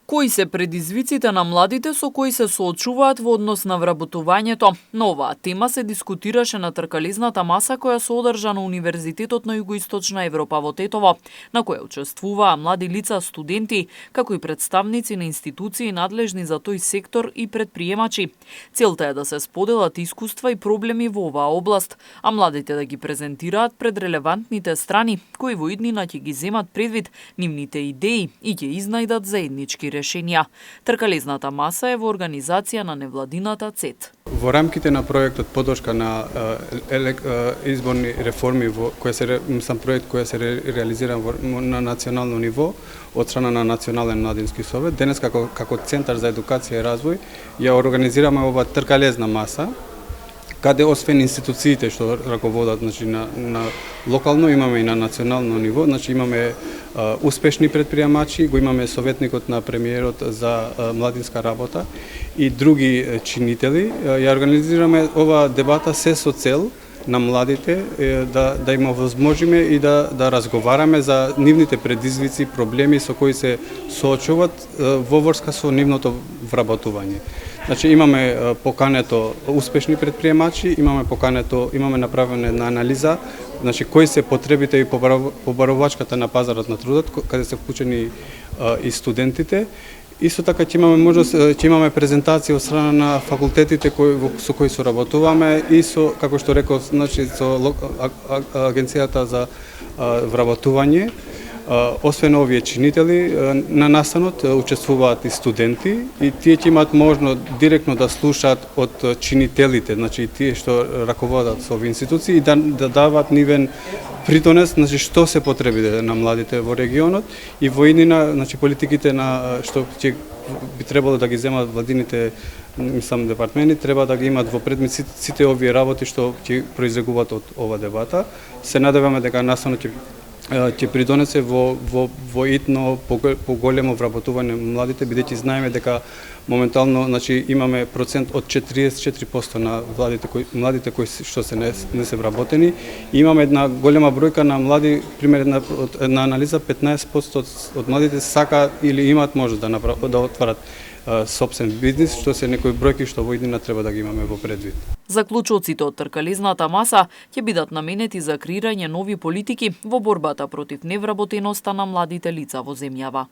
Кои се предизвиците на младите со кои се соочуваат во однос на вработувањето? На оваа тема се дискутираше на тркалезната маса која се одржа на Универзитетот на Југоисточна Европа во Тетово, на која учествуваа млади лица, студенти, како и представници на институции надлежни за тој сектор и предприемачи. Целта е да се споделат искуства и проблеми во оваа област, а младите да ги презентираат пред релевантните страни, кои во иднина ќе ги земат предвид нивните идеи и ќе изнајдат заеднички решенија. Тркалезната маса е во организација на невладината ЦЕТ. Во рамките на проектот поддршка на изборни реформи проект кој се реализира на национално ниво од страна на Национален младински совет, денес како Центар за едукација и развој ја организираме ова тркалезна маса, каде освен институциите што раководат, на локално имаме и на национално ниво, имаме успешни предприемачи, го имаме советникот на премиерот за младинска работа и други чинители. Ја организираме ова дебата се со цел на младите да им овозможиме и да разговараме за нивните предизвици, проблеми со кои се соочуваат во врска со нивното вработување. Имаме покането успешни предприемачи, имаме направена една анализа, кои се потребите и побарувачката на пазарот на трудот, каде се вклучени и студентите. Исто така ќе имаме презентација од страна на факултетите со кои соработуваме и со, како што реков, со Агенцијата за вработување. Освен овие чинители на настанот учествуваат и студенти и тие ќе имаат можно директно да слушаат од чинителите, тие што раководат со овие институции и да даваат нивен придонес, што се потребите на младите во регионот и во иднина, политиките на што ќе би требало да ги земат владините департменти, треба да ги имат во предмет сите овие работи што ќе произлегуваат од ова дебата. Се надеваме дека настанот ќе придонесе во итно поголемо вработување на младите, бидејќи знаеме дека моментално имаме процент од 44% на младите кои што се не се вработени. Имаме една голема бројка на млади, пример една анализа, 15% од младите сака или имаат можност да отварат сопствен бизнис, што се некои бројки што во иднина треба да ги имаме во предвид. Заклучоците од тркалезната маса ќе бидат наменети за креирање нови политики во борбата против невработеноста на младите лица во земјава.